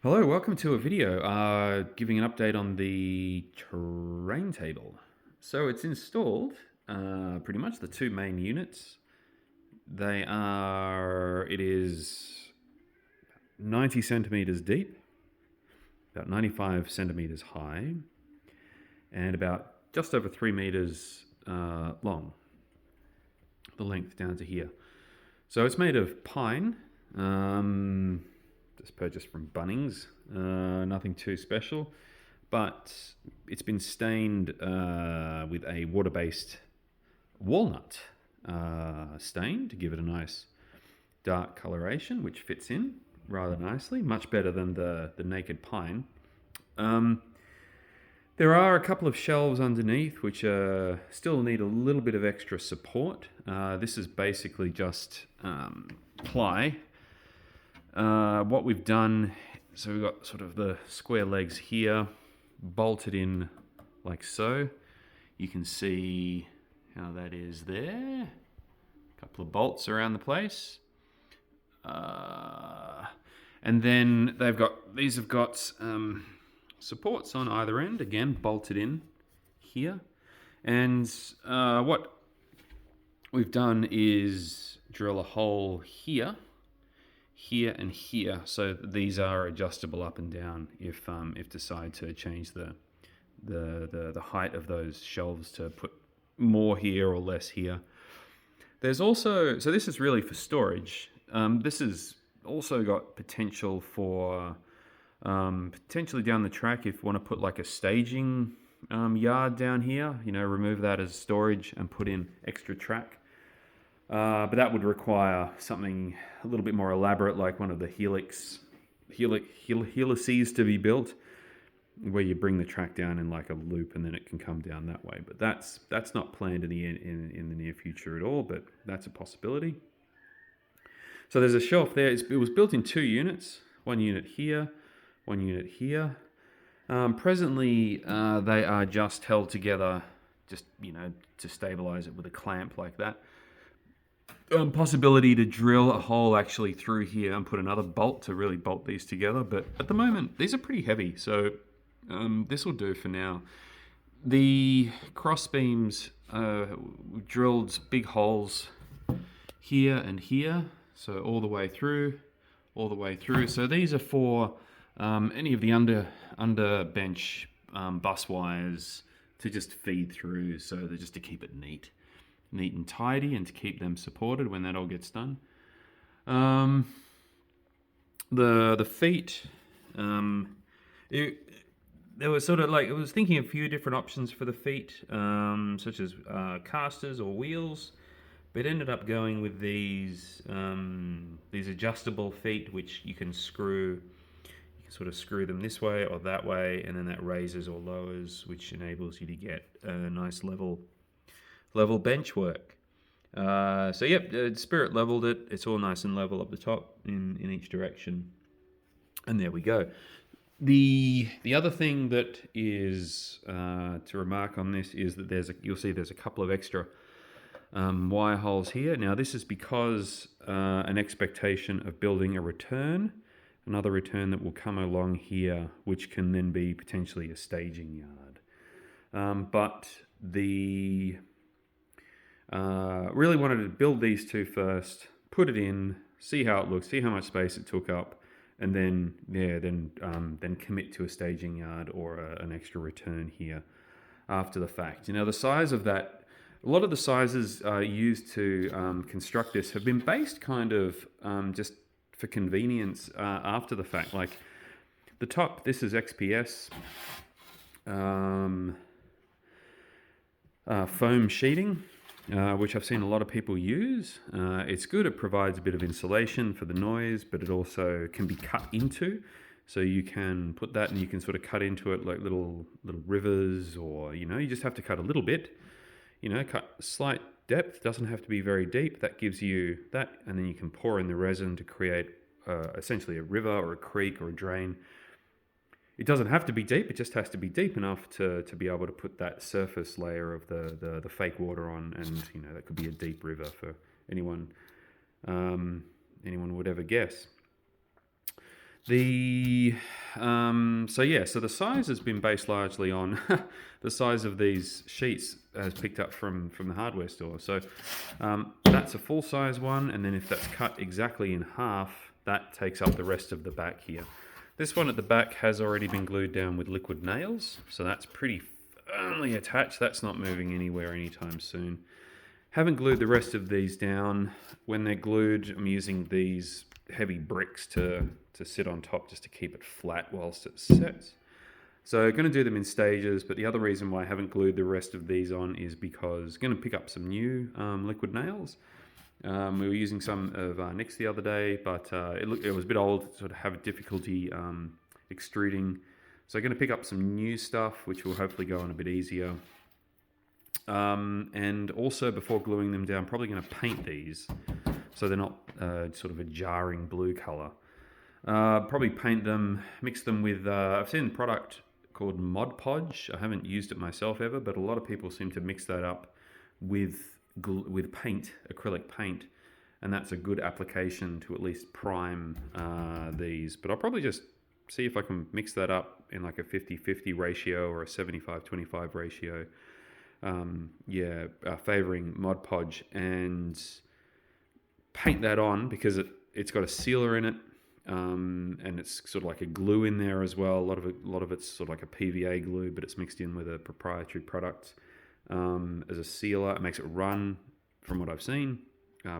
Hello, welcome to a video giving an update on the terrain table. So it's installed pretty much the two main units. It is 90 centimeters deep, about 95 centimeters high, and about just over 3 meters long, the length down to here. So it's made of pine. Just purchased from Bunnings. Nothing too special, but it's been stained with a water-based walnut stain to give it a nice dark coloration, which fits in rather nicely, much better than the naked pine. There are a couple of shelves underneath which still need a little bit of extra support. This is basically just ply. What we've done, so we've got sort of the square legs here, bolted in like so. You can see how that is there. A couple of bolts around the place. And then these have got supports on either end, again bolted in here. And what we've done is drill a hole here, and here, so these are adjustable up and down if decide to change the height of those shelves to put more here or less here. There's also, so this is really for storage. This has also got potential for potentially down the track if you want to put like a staging yard down here, remove that as storage and put in extra track. But that would require something a little bit more elaborate, like one of the helices to be built, where you bring the track down in like a loop and then it can come down that way. But that's not planned in the near future at all, but that's a possibility. So there's a shelf there. It was built in 2 units, 1 unit here, 1 unit here. Presently, they are just held together, just to stabilize it with a clamp like that. Possibility to drill a hole actually through here and put another bolt to really bolt these together, but at the moment these are pretty heavy, so this will do for now. The cross beams drilled big holes here and here, so all the way through. So these are for any of the under bench bus wires to just feed through, so they're just to keep it neat and tidy and to keep them supported when that all gets done. The feet, there was sort of like, I was thinking a few different options for the feet, such as casters or wheels, but ended up going with these adjustable feet, which you can screw. You can sort of screw them this way or that way, and then that raises or lowers, which enables you to get a nice level bench work. So yep, Spirit leveled it. It's all nice and level up the top in each direction. And there we go. The other thing that is to remark on this is that you'll see there's a couple of extra wire holes here. Now this is because an expectation of building another return that will come along here, which can then be potentially a staging yard. But the really wanted to build these two first, put it in, see how it looks, see how much space it took up, and then commit to a staging yard or an extra return here after the fact. The size of that, a lot of the sizes used to construct this have been based kind of just for convenience after the fact. Like the top, this is XPS foam sheeting, which I've seen a lot of people use. It's good. It provides a bit of insulation for the noise, but it also can be cut into. So you can put that and you can sort of cut into it like little rivers, or, you just have to cut a little bit, cut slight depth. Doesn't have to be very deep. That gives you that. And then you can pour in the resin to create essentially a river or a creek or a drain. It doesn't have to be deep, it just has to be deep enough to be able to put that surface layer of the fake water on, and that could be a deep river for anyone would ever guess. The so the size has been based largely on the size of these sheets as picked up from the hardware store. So that's a full size one, and then if that's cut exactly in half, that takes up the rest of the back here. This one at the back has already been glued down with liquid nails, so that's pretty firmly attached. That's not moving anywhere anytime soon. Haven't glued the rest of these down. When they're glued, I'm using these heavy bricks to sit on top just to keep it flat whilst it sets. So I'm going to do them in stages, but the other reason why I haven't glued the rest of these on is because I'm going to pick up some new liquid nails. We were using some of Nick's the other day, but it was a bit old, sort of have difficulty extruding. So I'm going to pick up some new stuff, which will hopefully go on a bit easier. And also, before gluing them down, probably going to paint these so they're not sort of a jarring blue color. Probably paint them, mix them with, I've seen a product called Mod Podge. I haven't used it myself ever, but a lot of people seem to mix that up with paint, acrylic paint, and that's a good application to at least prime these. But I'll probably just see if I can mix that up in like a 50-50 ratio or a 75-25 ratio. Favoring Mod Podge, and paint that on because it's got a sealer in it, and it's sort of like a glue in there as well. A lot of it's sort of like a PVA glue, but it's mixed in with a proprietary product as a sealer. It makes it run, from what I've seen.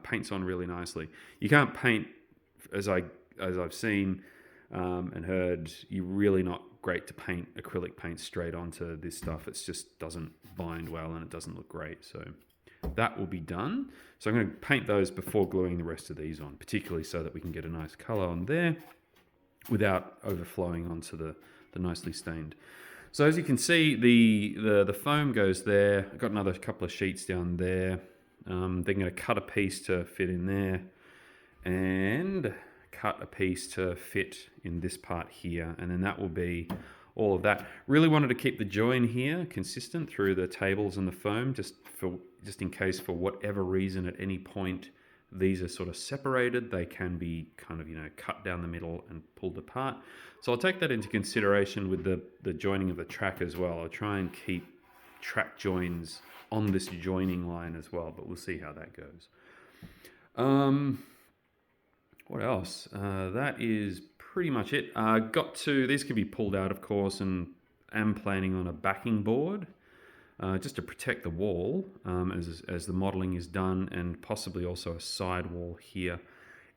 Paints on really nicely. You can't paint, as I've seen and heard, you're really not great to paint acrylic paint straight onto this stuff. It just doesn't bind well and it doesn't look great. So that will be done. So I'm going to paint those before gluing the rest of these on, particularly so that we can get a nice color on there without overflowing onto the nicely stained. So as you can see, the foam goes there. I've got another couple of sheets down there. Then going to cut a piece to fit in there, and cut a piece to fit in this part here, and then that will be all of that. Really wanted to keep the join here consistent through the tables and the foam, just in case for whatever reason at any point these are sort of separated, they can be kind of, cut down the middle and pulled apart. So I'll take that into consideration with the joining of the track as well. I'll try and keep track joins on this joining line as well, but we'll see how that goes. What else? That is pretty much it. These can be pulled out, of course, and am planning on a backing board just to protect the wall as the modeling is done, and possibly also a side wall here.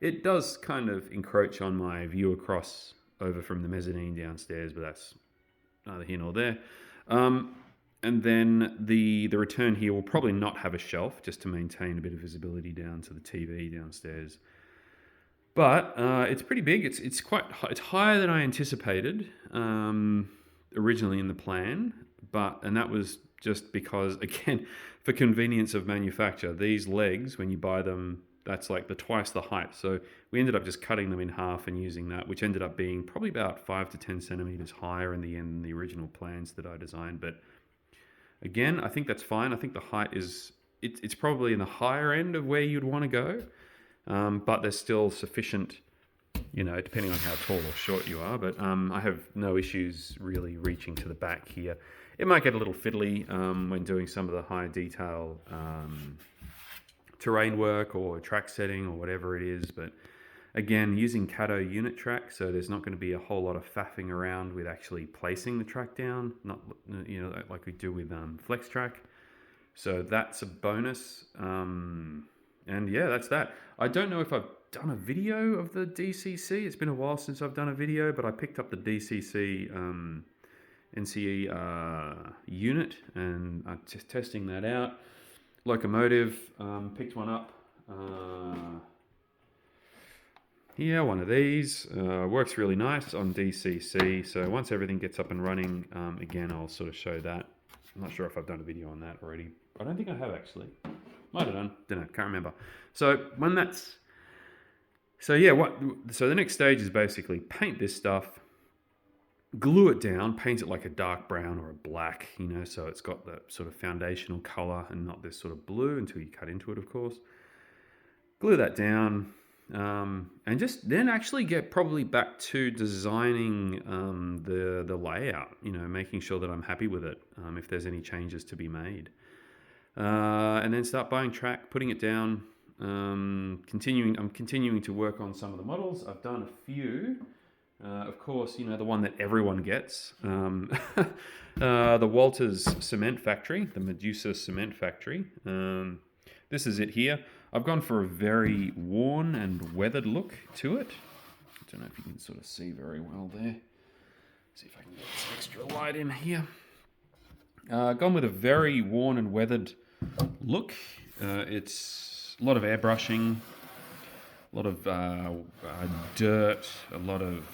It does kind of encroach on my view across over from the mezzanine downstairs, but that's neither here nor there. And then the return here will probably not have a shelf, just to maintain a bit of visibility down to the TV downstairs. But it's pretty big. It's higher than I anticipated originally in the plan. And that was just because, again, for convenience of manufacture, these legs, when you buy them, that's like twice the height. So we ended up just cutting them in half and using that, which ended up being probably about 5 to 10 centimeters higher in the end than the original plans that I designed. But again, I think that's fine. I think the height it's probably in the higher end of where you'd want to go. But there's still sufficient, depending on how tall or short you are. But I have no issues really reaching to the back here. It might get a little fiddly when doing some of the high detail terrain work or track setting or whatever it is. But again, using Caddo unit track, so there's not going to be a whole lot of faffing around with actually placing the track down, not like we do with Flex Track. So that's a bonus. And yeah, that's that. I don't know if I've done a video of the DCC. It's been a while since I've done a video, but I picked up the DCC NCE unit, and I'm just testing that out. Locomotive, picked one up. One of these. Works really nice on DCC. So once everything gets up and running, again, I'll sort of show that. I'm not sure if I've done a video on that already. I don't think I have, actually. Might have done. Don't know. Can't remember. So so the next stage is basically paint this stuff, glue it down, paint it like a dark brown or a black, so it's got the sort of foundational color and not this sort of blue until you cut into it, of course. Glue that down, And just then actually get probably back to designing the layout, making sure that I'm happy with it, if there's any changes to be made. And then start buying track, putting it down, I'm continuing to work on some of the models. I've done a few. Of course, the one that everyone gets, the Walters Cement Factory, the Medusa Cement Factory. This is it here. I've gone for a very worn and weathered look to it. I don't know if you can sort of see very well there. See if I can get some extra light in here. Gone with a very worn and weathered look. It's a lot of airbrushing, a lot of dirt, a lot of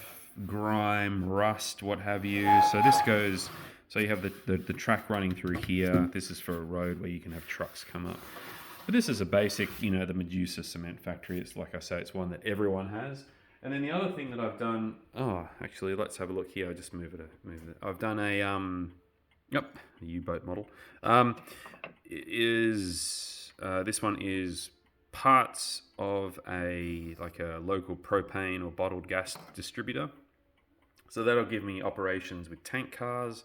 grime, rust, what have you. So this goes, so you have the track running through here. This is for a road where you can have trucks come up. But this is a basic, the Medusa Cement Factory. It's like I say, it's one that everyone has. And then the other thing that I've done, actually, let's have a look here. I just move it. I've done a U-boat model. This one is parts of a local propane or bottled gas distributor. So that'll give me operations with tank cars.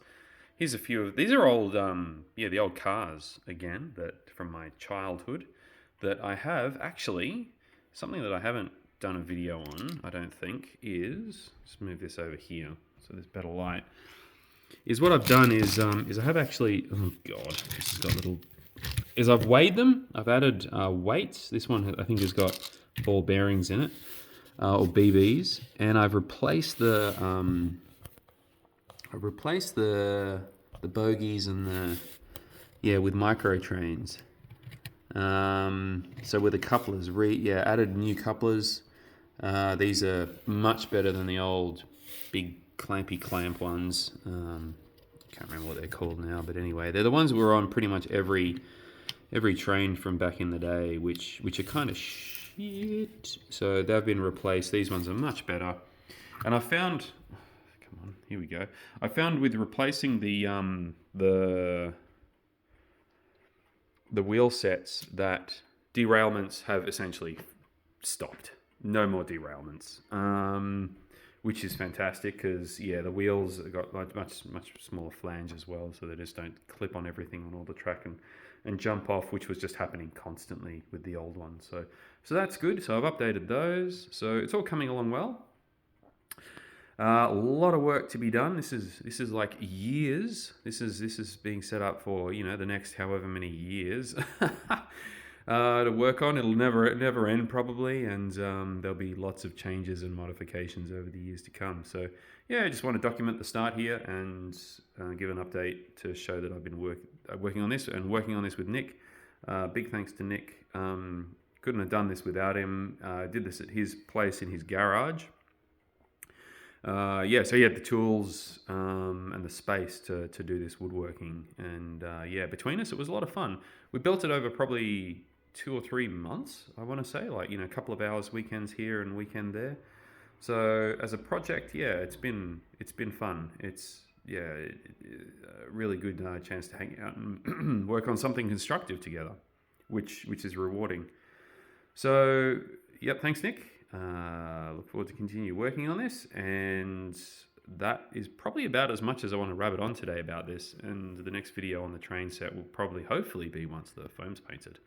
Here's a few of these are old, the old cars again that from my childhood that I have actually something that I haven't done a video on. I don't think is let's move this over here so there's better light. Is what I've done is I have actually this has got little. Is I've weighed them. I've added weights. This one I think has got ball bearings in it, or BBs, and I've replaced the bogies and with micro trains. So with the couplers, added new couplers. These are much better than the old big clampy clamp ones. Can't remember what they're called now, but anyway, they're the ones that were on pretty much every train from back in the day, which are kind of shit. So they've been replaced. These ones are much better. And I found, come on, here we go. I found with replacing the wheel sets that derailments have essentially stopped. No more derailments. Which is fantastic because, the wheels have got much smaller flange as well, so they just don't clip on everything on all the track and jump off, which was just happening constantly with the old ones. So that's good. So I've updated those. So it's all coming along well. A lot of work to be done. This is like years. This is being set up for the next however many years. To work on. It'll never end probably, and there'll be lots of changes and modifications over the years to come. So I just want to document the start here and give an update to show that I've been working on this with Nick. Big thanks to Nick. Couldn't have done this without him. Did this at his place in his garage. So he had the tools and the space to do this woodworking, and between us it was a lot of fun. We built it over probably 2 or 3 months, I want to say, a couple of hours, weekends here and weekend there. So as a project, it's been fun. It's a really good chance to hang out and work on something constructive together, which is rewarding. So thanks Nick. Look forward to continue working on this, and that is probably about as much as I want to rabbit on today about this. And the next video on the train set will hopefully be once the foam's painted.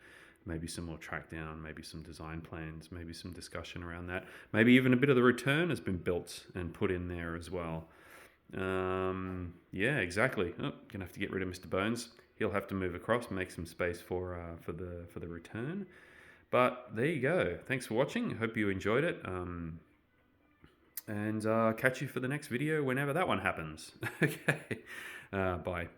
Maybe some more track down, maybe some design plans, maybe some discussion around that. Maybe even a bit of the return has been built and put in there as well. Exactly. Gonna have to get rid of Mr. Bones. He'll have to move across, make some space for the return. But there you go. Thanks for watching. Hope you enjoyed it. And catch you for the next video whenever that one happens. Okay. Bye.